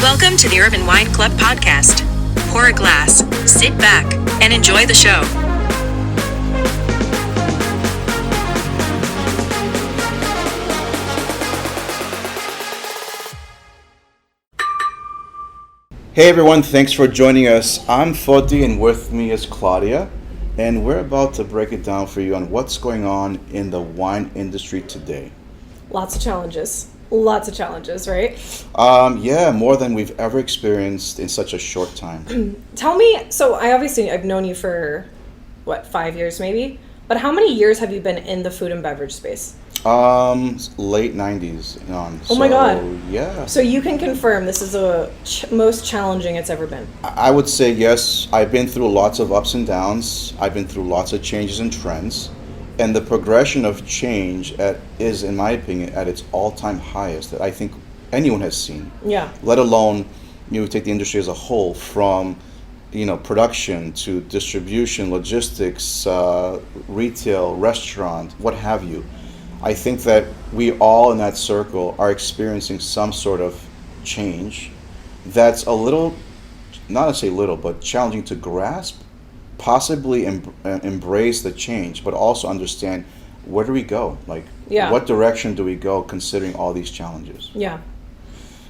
Welcome to the Urban Wine Club podcast. Pour a glass, sit back, and enjoy the show. Hey everyone, thanks for joining us. I'm Foti and with me is Claudia, and we're about to break it down for you on what's going on in the wine industry today. Lots of challenges, right? Yeah, more than we've ever experienced in such a short time. Tell me, so I've known you for, 5 years maybe? But how many years have you been in the food and beverage space? Late 90s on. Oh my God. Yeah. So you can confirm this is the most challenging it's ever been. I would say yes. I've been through lots of ups and downs. I've been through lots of changes and trends. And the progression of change is, in my opinion, at its all-time highest that I think anyone has seen. Yeah. Let alone, take the industry as a whole, from production to distribution, logistics, retail, restaurant, what have you. I think that we all in that circle are experiencing some sort of change that's a little, not to say little, but challenging to grasp, possibly embrace the change, but also understand where do we go? What direction do we go considering all these challenges? Yeah.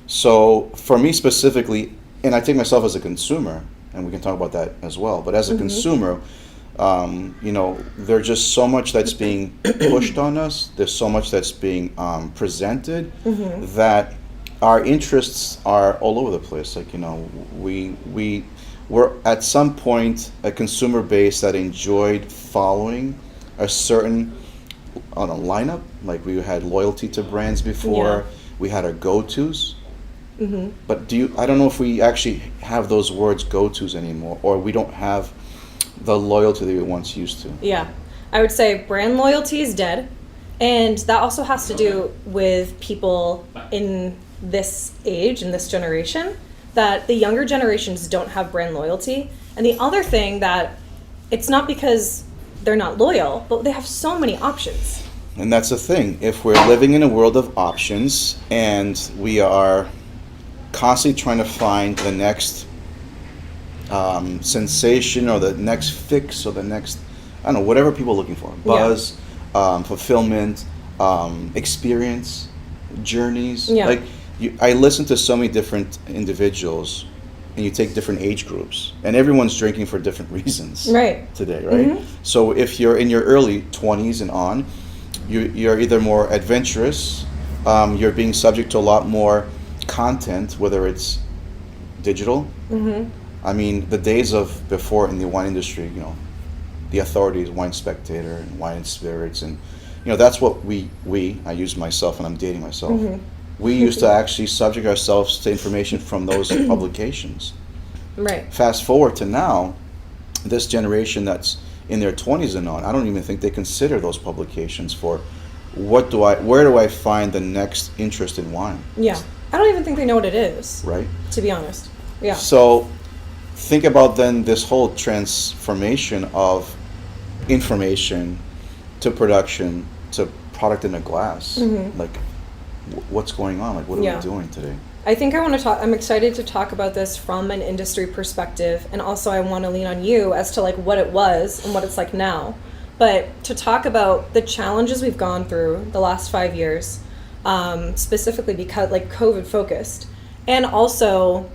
So for me specifically, and I take myself as a consumer, and we can talk about that as well, but as a consumer, there's just so much that's being pushed on us. There's so much that's being presented that our interests are all over the place. We're at some point a consumer base that enjoyed following a certain lineup. Like we had loyalty to brands before. Yeah. We had our go-tos. But I don't know if we actually have those words go-tos anymore, or we don't have the loyalty that we once used to. Yeah. I would say brand loyalty is dead. And that also has to do with people in this age, in this generation, that the younger generations don't have brand loyalty. And the other thing that it's not because they're not loyal, but they have so many options. And that's the thing. If we're living in a world of options and we are constantly trying to find the next sensation or the next fix or the next, whatever people are looking for. Buzz, fulfillment, experience, journeys. Yeah. I listen to so many different individuals, and you take different age groups, and everyone's drinking for different reasons today, right? So if you're in your early 20s and on, you're either more adventurous, you're being subject to a lot more content, whether it's digital. The days of before in the wine industry, the authorities, Wine Spectator and Wine and Spirits, and that's what I use myself, and I'm dating myself. We used to actually subject ourselves to information from those publications. Right. Fast forward to now, this generation that's in their 20s and on, I don't even think they consider those publications for where do I find the next interest in wine? Yeah. I don't even think they know what it is. Right. To be honest. Yeah. So think about then this whole transformation of information to production to product in a glass. What's going on? What are we doing today? I think I'm excited to talk about this from an industry perspective, and also I want to lean on you as to what it was and what it's like now. But to talk about the challenges we've gone through the last 5 years, specifically because COVID focused, and also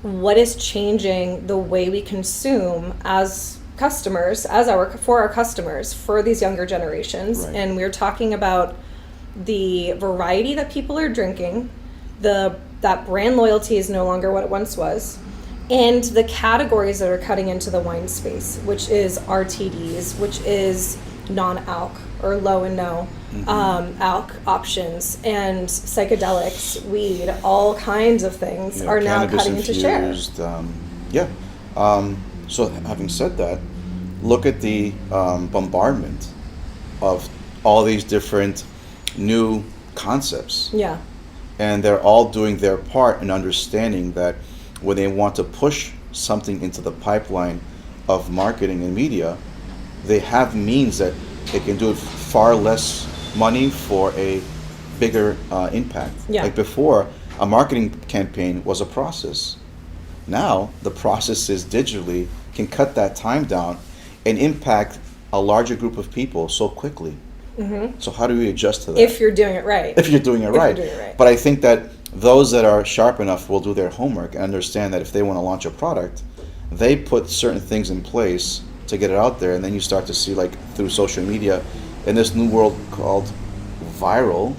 what is changing the way we consume as customers, for our customers, for these younger generations. Right. And we're talking about the variety that people are drinking, that brand loyalty is no longer what it once was, and the categories that are cutting into the wine space, which is RTDs, which is non-alc or low and no alc options, and psychedelics, weed, all kinds of things are now cutting into share. So having said that, look at the bombardment of all these different new concepts. Yeah. And they're all doing their part in understanding that when they want to push something into the pipeline of marketing and media, they have means that they can do it far less money for a bigger impact. Yeah. Before, a marketing campaign was a process. Now, the process is digitally, can cut that time down and impact a larger group of people so quickly. Mm-hmm. So how do we adjust to that? If you're doing it right. If you're doing it right. But I think that those that are sharp enough will do their homework and understand that if they want to launch a product, they put certain things in place to get it out there, and then you start to see, like, through social media, in this new world called viral,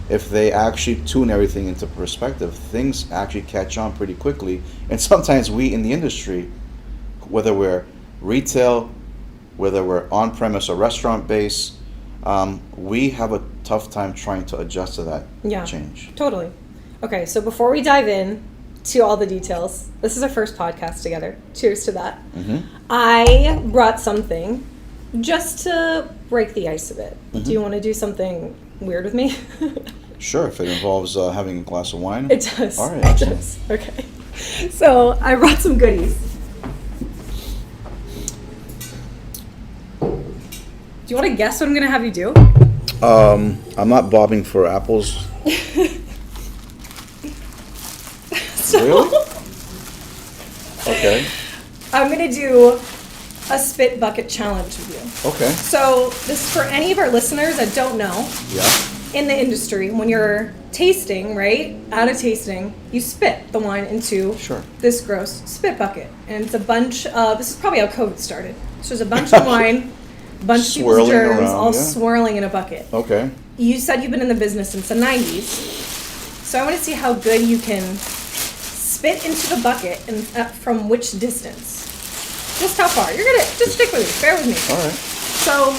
if they actually tune everything into perspective, things actually catch on pretty quickly. And sometimes we in the industry, whether we're retail, whether we're on-premise or restaurant-based, we have a tough time trying to adjust to that change. Totally. Okay, so before we dive in to all the details, this is our first podcast together. Cheers to that. Mm-hmm. I brought something just to break the ice a bit. Mm-hmm. Do you want to do something weird with me? Sure, if it involves having a glass of wine. It does. All right, excellent. It does. Okay. So I brought some goodies. Do you want to guess what I'm going to have you do? I'm not bobbing for apples. Really? Okay. I'm going to do a spit bucket challenge with you. Okay. So this is for any of our listeners that don't know. Yeah. In the industry, when you're tasting, right, at a tasting, you spit the wine into this gross spit bucket. And it's a bunch of, this is probably how COVID started. So there's a bunch of wine, a bunch of people's germs, around, all swirling in a bucket. Okay. You said you've been in the business since the 90s. So I want to see how good you can spit into the bucket and from which distance. Just how far. You're going to, just stick with me. Bear with me. All right. So,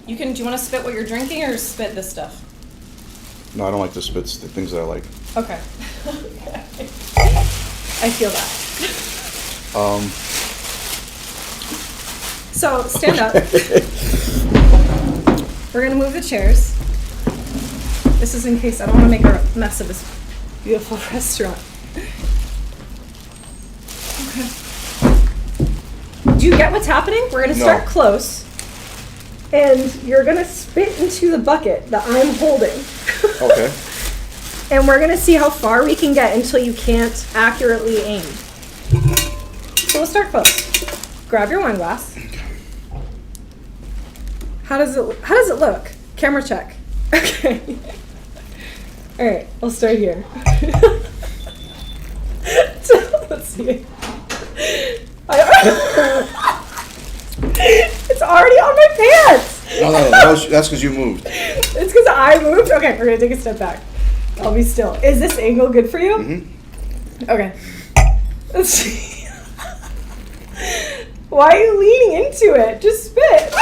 do you want to spit what you're drinking or spit this stuff? No, I don't like to spit the things that I like. Okay. I feel that. So, stand up. We're going to move the chairs. This is in case I don't want to make a mess of this beautiful restaurant. Okay. Do you get what's happening? We're going to start close. And you're going to spit into the bucket that I'm holding. Okay. And we're going to see how far we can get until you can't accurately aim. So we'll start close. Grab your wine glass. How does it look? Camera check. Okay. All right, I'll start here. So, let's see. It's already on my pants. No. That's because you moved. It's because I moved? Okay, we're going to take a step back. I'll be still. Is this angle good for you? Mm-hmm. Okay. Let's see. Why are you leaning into it? Just spit.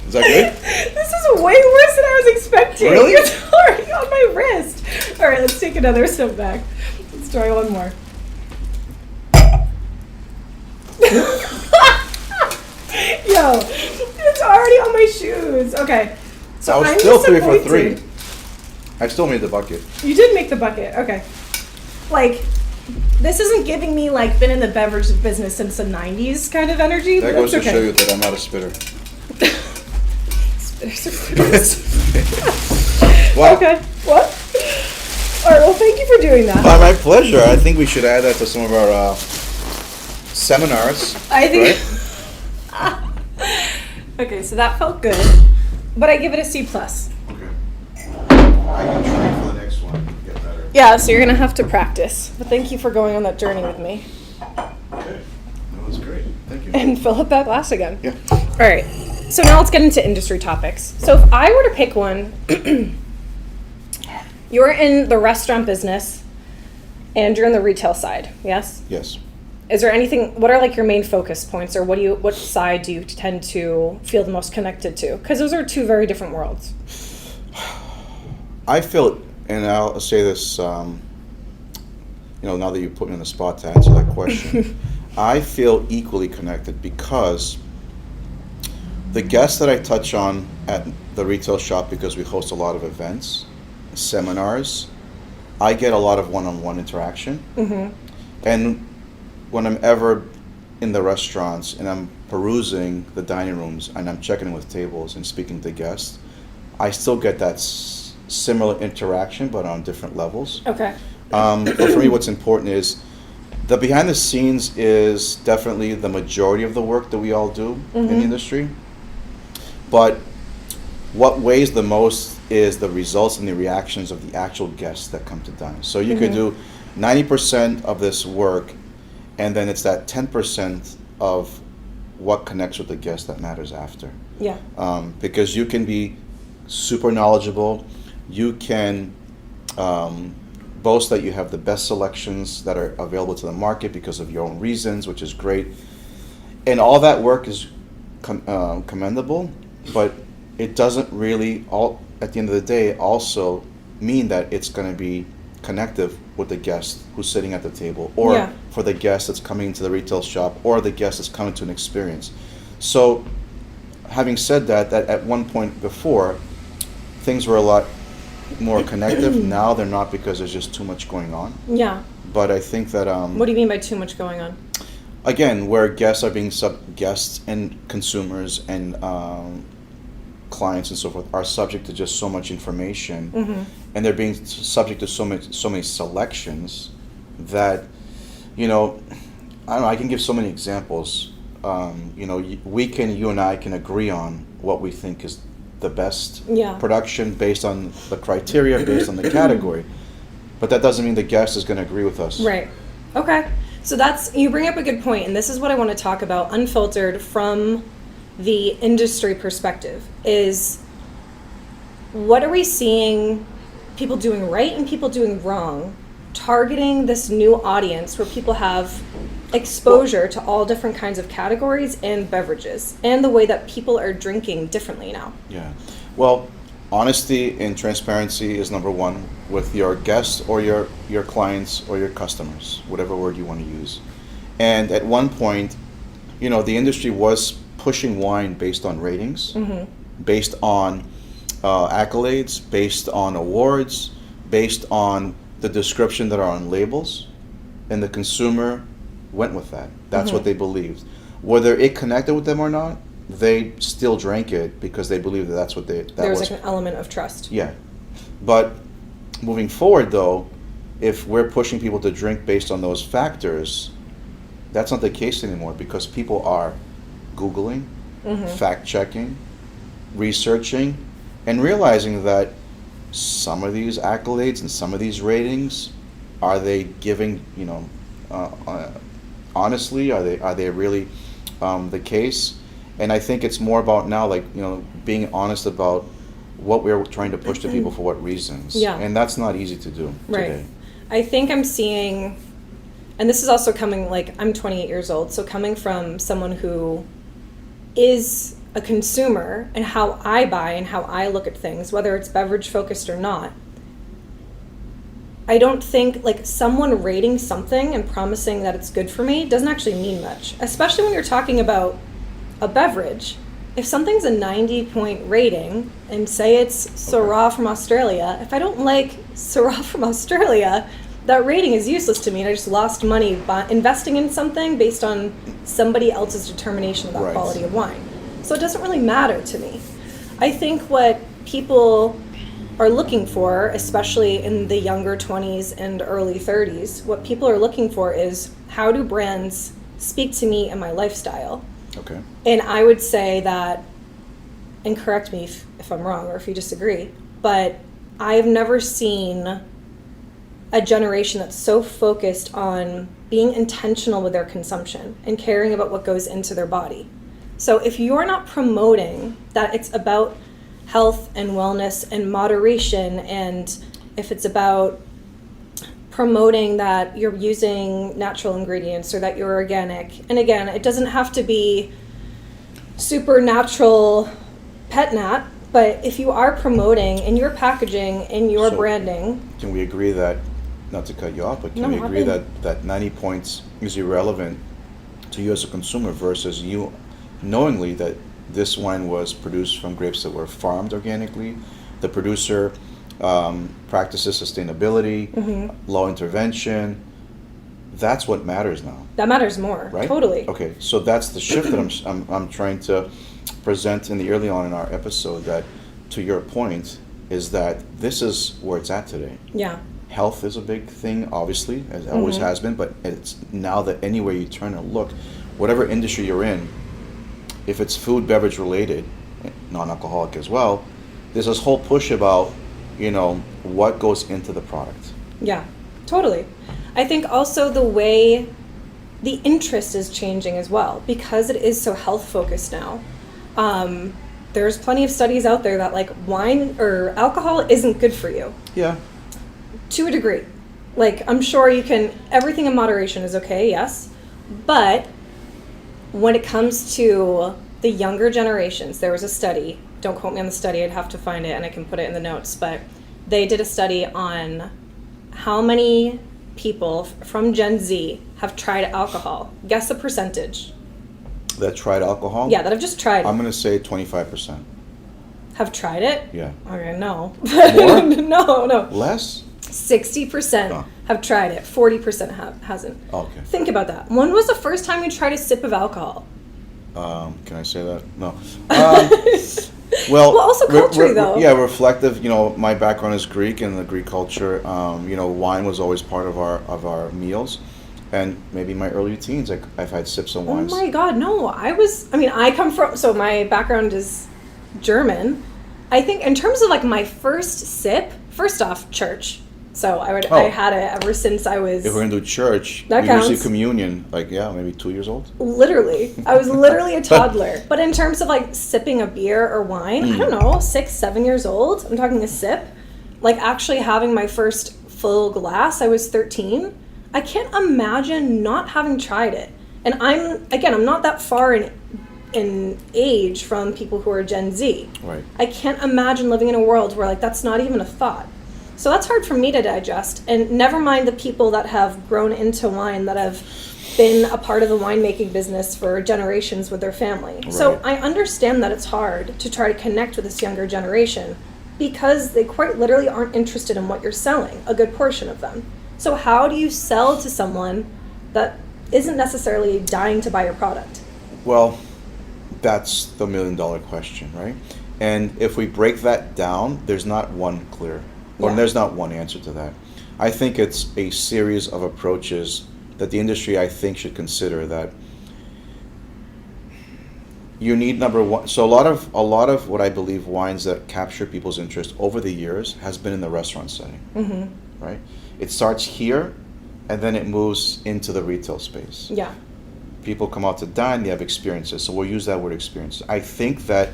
Is that good? This is way worse than I was expecting. Really? It's already on my wrist. All right, let's take another step back. Let's try one more. Yo, it's already on my shoes. Okay. So I was still 3 for 3. I still made the bucket. You did make the bucket. Okay. Like, this isn't giving me, like, been in the beverage business since the 90s kind of energy. That goes to show you that I'm not a spitter. Spitters are quitters. Wow. Okay. What? All right, well, thank you for doing that. My pleasure. I think we should add that to some of our seminars. I think. Right? Okay, so that felt good, but I give it a C+. Okay. I can try for the next one to get better. Yeah, so you're gonna have to practice. But thank you for going on that journey with me. Okay. That was great. Thank you. And fill up that glass again. Yeah. All right. So now let's get into industry topics. So if I were to pick one, you're in the restaurant business and you're in the retail side, yes? Yes. Is there anything, what are like your main focus points, or what side do you tend to feel the most connected to? Because those are two very different worlds. I feel, and I'll say this, now that you put me on the spot to answer that question, I feel equally connected because the guests that I touch on at the retail shop, because we host a lot of events, seminars, I get a lot of one-on-one interaction. Mm-hmm. And when I'm ever in the restaurants and I'm perusing the dining rooms and I'm checking in with tables and speaking to guests, I still get that similar interaction, but on different levels. Okay. But for me, what's important is the behind the scenes is definitely the majority of the work that we all do in the industry. But what weighs the most is the results and the reactions of the actual guests that come to dine. So you could do 90% of this work, and then it's that 10% of what connects with the guest that matters after. Yeah. Because you can be super knowledgeable, you can boast that you have the best selections that are available to the market because of your own reasons, which is great. And all that work is commendable, but it doesn't really, at the end of the day, also mean that it's going to be connective with the guest who's sitting at the table, or for the guest that's coming into the retail shop, or the guest that's coming to an experience. So having said that at one point before, things were a lot more connective. Now they're not, because there's just too much going on. Yeah. But I think that... what do you mean by too much going on? Again, where guests are being guests and consumers and clients and so forth are subject to just so much information, and they're being subject to so many selections that, I don't know, I can give so many examples. You and I can agree on what we think is the best production based on the criteria, based on the category, but that doesn't mean the guest is going to agree with us. Right. Okay. So you bring up a good point, and this is what I want to talk about, unfiltered from the industry perspective, is what are we seeing people doing right and people doing wrong, targeting this new audience where people have exposure to all different kinds of categories and beverages, and the way that people are drinking differently now. Yeah. Well, honesty and transparency is number one with your guests or your clients or your customers, whatever word you want to use. And at one point, the industry was pushing wine based on ratings, based on accolades, based on awards, based on the description that are on labels, and the consumer went with that. That's what they believed. Whether it connected with them or not, they still drank it because they believed that's what there was like an element of trust. Yeah. But moving forward, though, if we're pushing people to drink based on those factors, that's not the case anymore, because people are Googling, fact-checking, researching, and realizing that some of these accolades and some of these ratings, are they giving, honestly, are they really the case? And I think it's more about now, being honest about what we're trying to push to people for what reasons. Yeah. And that's not easy to do today. I think I'm seeing, and this is also coming, I'm 28 years old, so coming from someone who is a consumer, and how I buy and how I look at things, whether it's beverage focused or not, I don't think someone rating something and promising that it's good for me doesn't actually mean much, especially when you're talking about a beverage. If something's a 90-point rating, and say it's Syrah from Australia, if I don't like Syrah from Australia, that rating is useless to me, and I just lost money by investing in something based on somebody else's determination of that quality of wine. So it doesn't really matter to me. I think what people are looking for, especially in the younger 20s and early 30s, what people are looking for is, how do brands speak to me and my lifestyle? Okay. And I would say that, and correct me if I'm wrong or if you disagree, but I've never seen a generation that's so focused on being intentional with their consumption and caring about what goes into their body. So if you're not promoting that it's about health and wellness and moderation, and if it's about promoting that you're using natural ingredients or that you're organic, and again, it doesn't have to be super natural pet nat, but if you are promoting in your packaging, in your branding. Can we agree that, not to cut you off, but can we agree that 90 points is irrelevant to you as a consumer versus you knowingly that this wine was produced from grapes that were farmed organically, the producer practices sustainability, low intervention? That's what matters now. That matters more, right? Totally. Okay, so that's the shift that I'm trying to present in the early on in our episode, that to your point, is that this is where it's at today. Yeah. Health is a big thing, obviously, as it always has been, but it's now that anywhere you turn and look, whatever industry you're in, if it's food, beverage related, non-alcoholic as well, there's this whole push about, what goes into the product. Yeah, totally. I think also the way the interest is changing as well, because it is so health focused now. There's plenty of studies out there that like wine or alcohol isn't good for you. Yeah. To a degree. Like, I'm sure everything in moderation is okay, yes. But when it comes to the younger generations, there was a study, don't quote me on the study, I'd have to find it and I can put it in the notes, but they did a study on how many people from Gen Z have tried alcohol. Guess the percentage. That tried alcohol? Yeah, that have just tried it. I'm going to say 25%. Have tried it? Yeah. Okay, no. More? No. Less? 60% have tried it. 40% hasn't. Okay. Think about that. When was the first time you tried a sip of alcohol? Can I say that? No. Well, also culture, though. Yeah, reflective. My background is Greek, and the Greek culture, wine was always part of our meals. And maybe in my early teens, I've had sips of wines. Oh my God, no. So my background is German. I think in terms of like my first sip, first off, church. So I had it ever since I was... If we're going to do church, that we counts. usually communion, maybe 2 years old? Literally. I was literally a toddler. But in terms of like sipping a beer or wine, I don't know, 6, 7 years old, I'm talking a sip. Like actually having my first full glass, I was 13. I can't imagine not having tried it. And I'm not that far in age from people who are Gen Z. Right. I can't imagine living in a world where like that's not even a thought. So that's hard for me to digest. And never mind the people that have grown into wine, that have been a part of the winemaking business for generations with their family. Right. So I understand that it's hard to try to connect with this younger generation because they quite literally aren't interested in what you're selling, a good portion of them. So how do you sell to someone that isn't necessarily dying to buy your product? Well, that's the $1 million question, right? And if we break that down, there's not one clear, or there's not one answer to that. I think it's a series of approaches that the industry, I think, should consider. That you need, number one. So a lot of what I believe wines that capture people's interest over the years has been in the restaurant setting, right? It starts here, and then it moves into the retail space. Yeah. People come out to dine, they have experiences. So we'll use that word experiences. I think that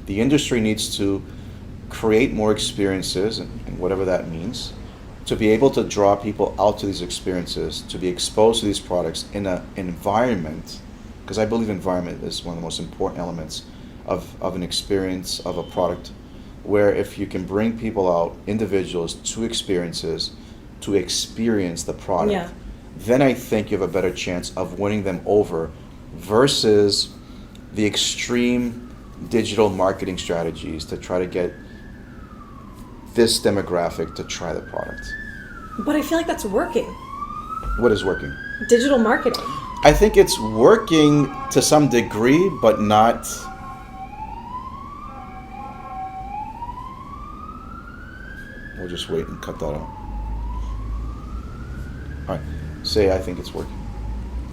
the industry needs to create more experiences, and whatever that means, to be able to draw people out to these experiences, to be exposed to these products in an environment, because I believe environment is one of the most important elements of an experience, of a product, where if you can bring people out, individuals, to experiences, to experience the product, then I think you have a better chance of winning them over versus the extreme digital marketing strategies to try to get this demographic to try the product. But I feel like that's working. What is working? Digital marketing. I think it's working to some degree, but not... We'll just wait and cut that out. All right. Say I think it's working.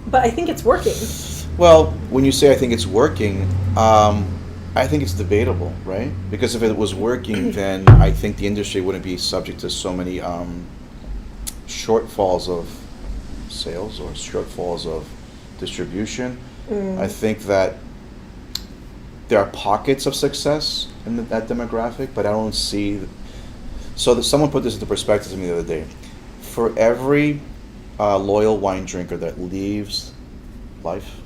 But I think it's working. Well, when you say I think it's working, I think it's debatable, right? Because if it was working, then I think the industry wouldn't be subject to so many shortfalls of sales or shortfalls of distribution. I think that there are pockets of success in that demographic, but I don't see... So someone put this into perspective to me the other day. For every loyal wine drinker that leaves life,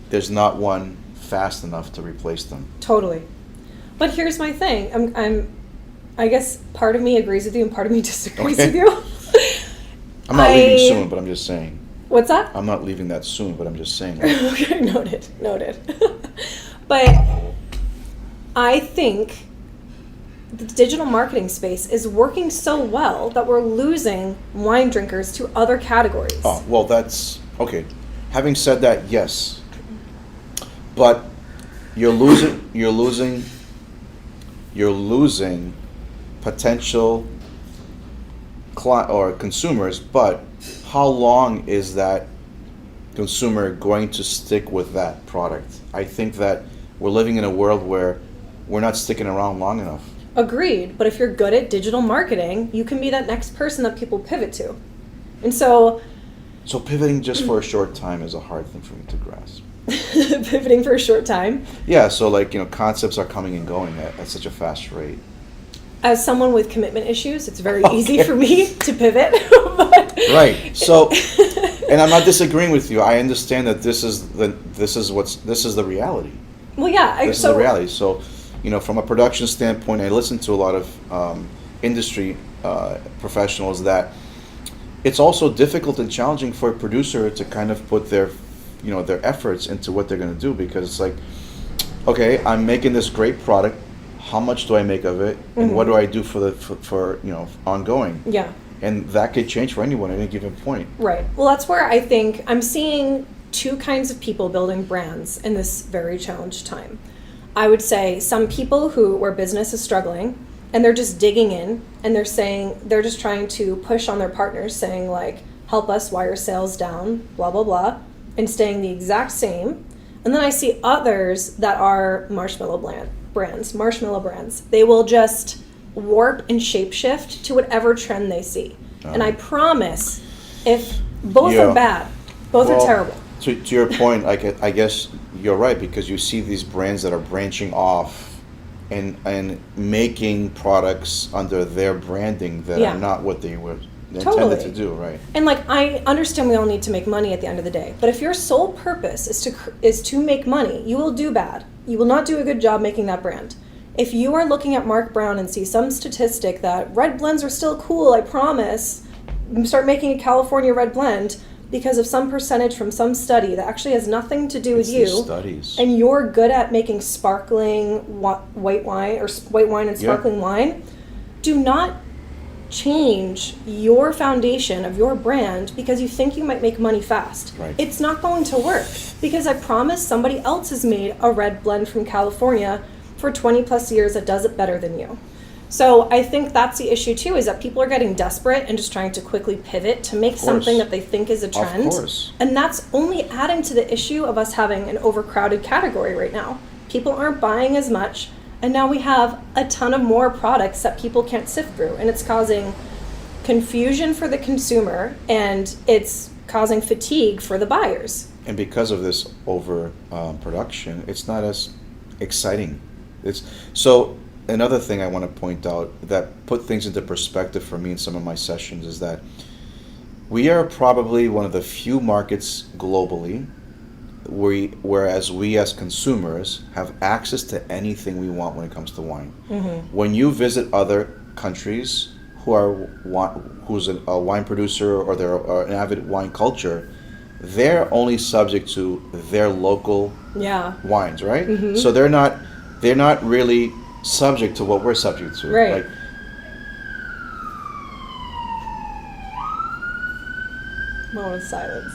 there's not one fast enough to replace them. Totally. But here's my thing. I guess part of me agrees with you and part of me disagrees with you. I'm not leaving soon, but I'm just saying. What's that? I'm not leaving that soon, but I'm just saying. Okay, noted. But I think the digital marketing space is working so well that we're losing wine drinkers to other categories. Oh, well, that's... Okay. Having said that, yes. But you're losing you're losing potential or consumers, but how long is that consumer going to stick with that product? I think that we're living in a world where we're not sticking around long enough. Agreed, but if you're good at digital marketing, you can be that next person that people pivot to. And so pivoting just for a short time is a hard thing for me to grasp. Pivoting for a short time? Yeah, so concepts are coming and going at such a fast rate. As someone with commitment issues, it's very easy for me to pivot. Right. So, and I'm not disagreeing with you. I understand that this is the reality. Well, yeah. This is the reality. So, from a production standpoint, I listen to a lot of industry professionals that it's also difficult and challenging for a producer to kind of put their efforts into what they're going to do, because it's like, okay, I'm making this great product. How much do I make of it, and what do I do for ongoing? Yeah. And that could change for anyone at any given point. Right. Well, that's where I think I'm seeing two kinds of people building brands in this very challenged time. I would say some people where business is struggling and they're just digging in and they're just trying to push on their partners, saying like, help us, why are sales down, blah, blah, blah, and staying the exact same. And then I see others that are marshmallow brands. They will just warp and shapeshift to whatever trend they see. And I promise, if both are bad, both are terrible. To your point, I guess you're right, because you see these brands that are branching off and making products under their branding that are not what they were intended to do, right? And I understand we all need to make money at the end of the day, but if your sole purpose is to make money, you will do bad. You will not do a good job making that brand. If you are looking at Mark Brown and see some statistic that red blends are still cool, I promise, start making a California red blend because of some percentage from some study that actually has nothing to do with you. Studies. And you're good at making sparkling white wine or white wine and sparkling wine, do not change your foundation of your brand because you think you might make money fast. Right. It's not going to work, because I promise somebody else has made a red blend from California for 20 plus years that does it better than you. So I think that's the issue too, is that people are getting desperate and just trying to quickly pivot to make something that they think is a trend. Of course. And that's only adding to the issue of us having an overcrowded category right now. People aren't buying as much, and now we have a ton of more products that people can't sift through, and it's causing confusion for the consumer, and it's causing fatigue for the buyers. And because of this over production, it's not as exciting. So another thing I want to point out that put things into perspective for me in some of my sessions is that we are probably one of the few markets globally whereas we as consumers have access to anything we want when it comes to wine. Mm-hmm. When you visit other countries who's a wine producer or they're an avid wine culture, they're only subject to their local wines, right? Mm-hmm. So they're not really subject to what we're subject to. Right. Moment of silence.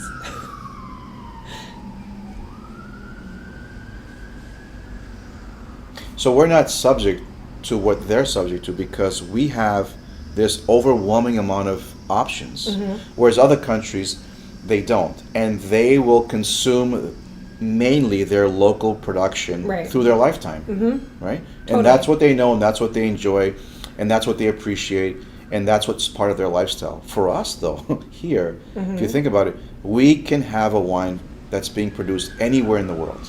So we're not subject to what they're subject to because we have this overwhelming amount of options, mm-hmm. whereas other countries, they don't. And they will consume mainly their local production through their lifetime, mm-hmm. right? Totally. And that's what they know, and that's what they enjoy, and that's what they appreciate, and that's what's part of their lifestyle. For us, though, here, mm-hmm. if you think about it, we can have a wine that's being produced anywhere in the world.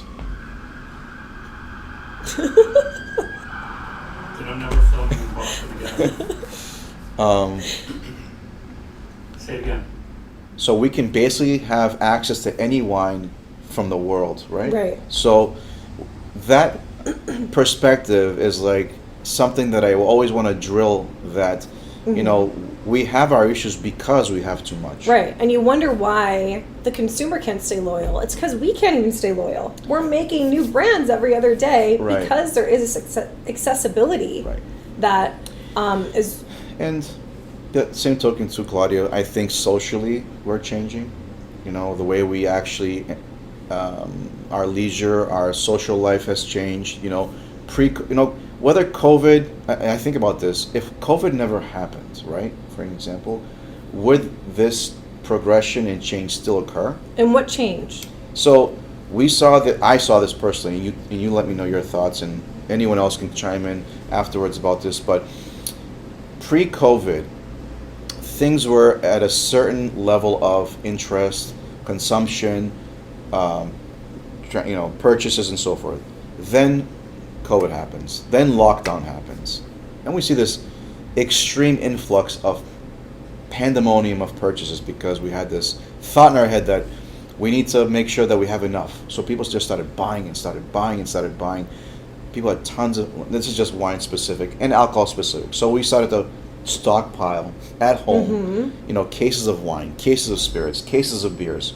I'm never filming in Boston again. Say it again. So we can basically have access to any wine from the world, right? Right. So that perspective is like something that I always want to drill that, mm-hmm. you know, we have our issues because we have too much. Right. And you wonder why the consumer can't stay loyal. It's because we can't even stay loyal. We're making new brands every other day because there is accessibility that is... And the same token to Claudia, I think socially we're changing. You know, the way we actually, our leisure, our social life has changed. You know, whether COVID, I think about this, if COVID never happened, right, for an example, would this progression and change still occur? And what changed? So I saw this personally, and you let me know your thoughts, and anyone else can chime in afterwards about this, but pre-COVID, things were at a certain level of interest, consumption, purchases and so forth. Then COVID happens. Then lockdown happens. And we see this extreme influx of pandemonium of purchases because we had this thought in our head that we need to make sure that we have enough. So people just started buying and started buying and started buying. People had tons of, this is just wine specific and alcohol specific. So we started to stockpile at home, cases of wine, cases of spirits, cases of beers.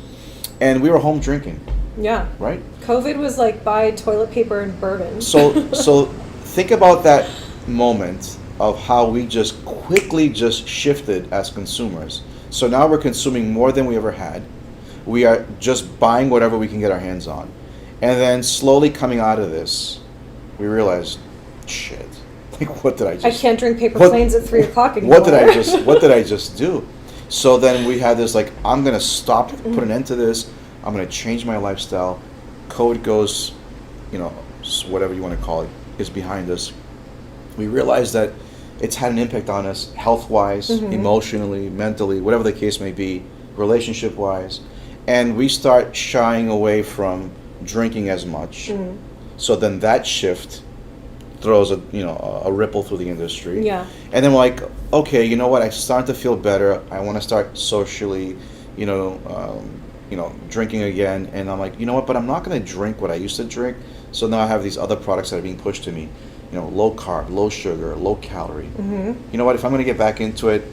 And we were home drinking. Yeah. Right? COVID was like buy toilet paper and bourbon. So think about that moment of how we just quickly just shifted as consumers. So now we're consuming more than we ever had. We are just buying whatever we can get our hands on. And then slowly coming out of this, we realized, shit, like what did I just... I can't drink paper planes at 3 o'clock anymore. What did I just do? So then we had this like, I'm going to stop, put an end to this. I'm going to change my lifestyle. COVID goes, whatever you want to call it, is behind us. We realized that it's had an impact on us health-wise, emotionally, mentally, whatever the case may be, relationship-wise. And we start shying away from drinking as much. So then that shift throws a ripple through the industry. Yeah. And then we're like, okay, you know what? I start to feel better. I want to start socially, drinking again. And I'm like, you know what? But I'm not going to drink what I used to drink. So now I have these other products that are being pushed to me. Low carb, low sugar, low calorie. You know what? If I'm going to get back into it,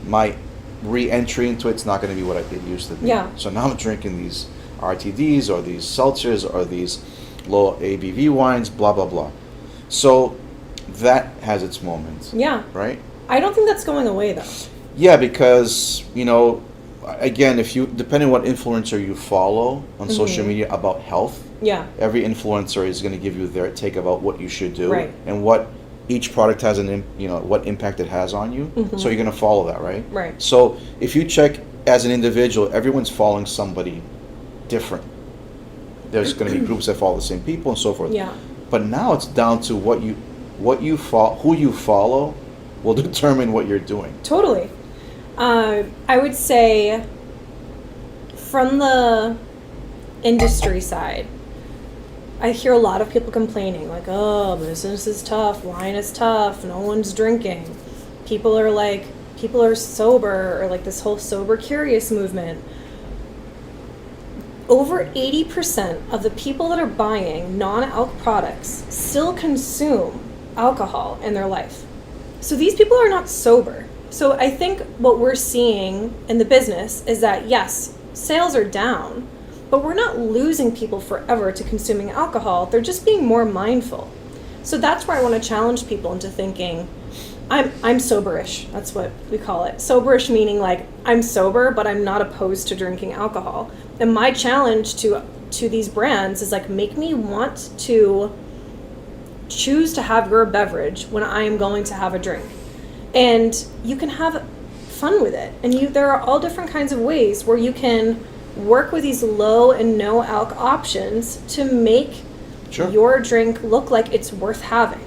my re-entry into it's not going to be what it used to be. Yeah. So now I'm drinking these RTDs or these seltzers or these low ABV wines, blah, blah, blah. So that has its moments. Yeah. Right? I don't think that's going away though. Yeah, because, again, depending on what influencer you follow on social media about health, every influencer is going to give you their take about what you should do and what each product has what impact it has on you. So you're going to follow that, right? Right. So if you check as an individual, everyone's following somebody different. There's going to be groups that follow the same people and so forth. Yeah. But now it's down to who you follow will determine what you're doing. Totally. I would say from the industry side, I hear a lot of people complaining like, oh, business is tough, wine is tough, no one's drinking. People are sober, or like this whole Sober Curious movement. Over 80% of the people that are buying non-alc products still consume alcohol in their life. So these people are not sober. So I think what we're seeing in the business is that, yes, sales are down, but we're not losing people forever to consuming alcohol. They're just being more mindful. So that's where I want to challenge people into thinking, I'm soberish. That's what we call it. Soberish meaning like I'm sober, but I'm not opposed to drinking alcohol. And my challenge to these brands is like, make me want to choose to have your beverage when I am going to have a drink. And you can have fun with it. And there are all different kinds of ways where you can work with these low and no alc options to make your drink look like it's worth having.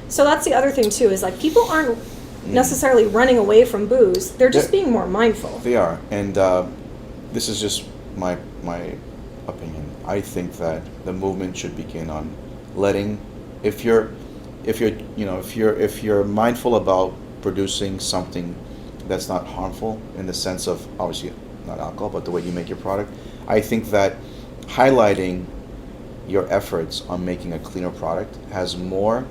So that's the other thing too, is like people aren't necessarily running away from booze. They're just being more mindful. They are. And this is just my opinion. I think that the movement should begin on letting, if you're mindful about producing something that's not harmful in the sense of obviously not alcohol, but the way you make your product, I think that highlighting your efforts on making a cleaner product has more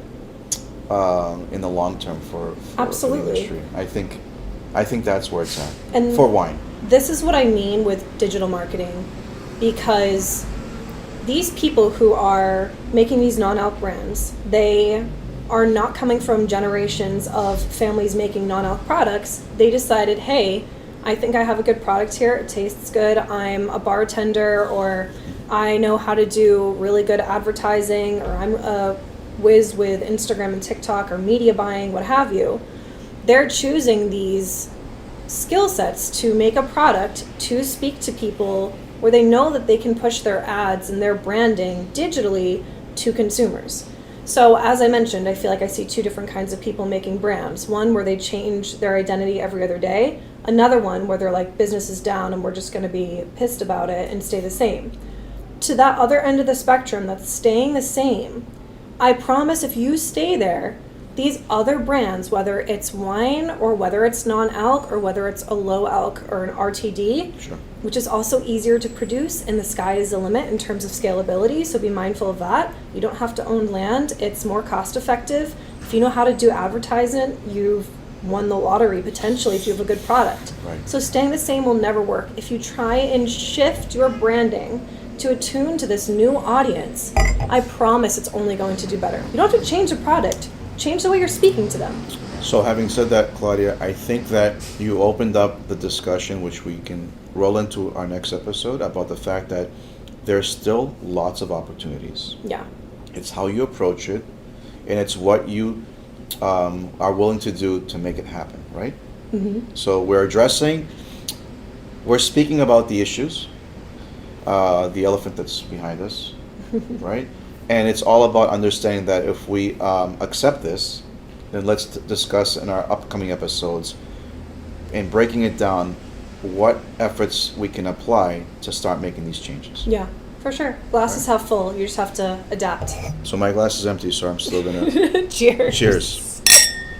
in the long term for the industry. I think that's where it's at. And for wine. This is what I mean with digital marketing, because these people who are making these non-alc brands, they are not coming from generations of families making non-alc products. They decided, hey, I think I have a good product here. It tastes good. I'm a bartender, or I know how to do really good advertising, or I'm a whiz with Instagram and TikTok or media buying, what have you, they're choosing these skill sets to make a product to speak to people where they know that they can push their ads and their branding digitally to consumers. So as I mentioned, I feel like I see two different kinds of people making brands. One where they change their identity every other day. Another one where they're like, business is down and we're just going to be pissed about it and stay the same. To that other end of the spectrum that's staying the same, I promise if you stay there, these other brands, whether it's wine or whether it's non-alc or whether it's a low alc or an RTD, Sure. which is also easier to produce, and the sky is the limit in terms of scalability, so be mindful of that. You don't have to own land. It's more cost effective. If you know how to do advertising, you've won the lottery potentially if you have a good product. Right. So staying the same will never work. If you try and shift your branding to attune to this new audience, I promise it's only going to do better. You don't have to change the product. Change the way you're speaking to them. So having said that, Claudia, I think that you opened up the discussion, which we can roll into our next episode, about the fact that there's still lots of opportunities. Yeah. It's how you approach it, and it's what you are willing to do to make it happen, right? Mm-hmm. So we're speaking about the issues, the elephant that's behind us, right? And it's all about understanding that if we accept this, then let's discuss in our upcoming episodes and breaking it down what efforts we can apply to start making these changes. Yeah, for sure. Glass is half full. You just have to adapt. So my glass is empty, so I'm still gonna Cheers. cheers.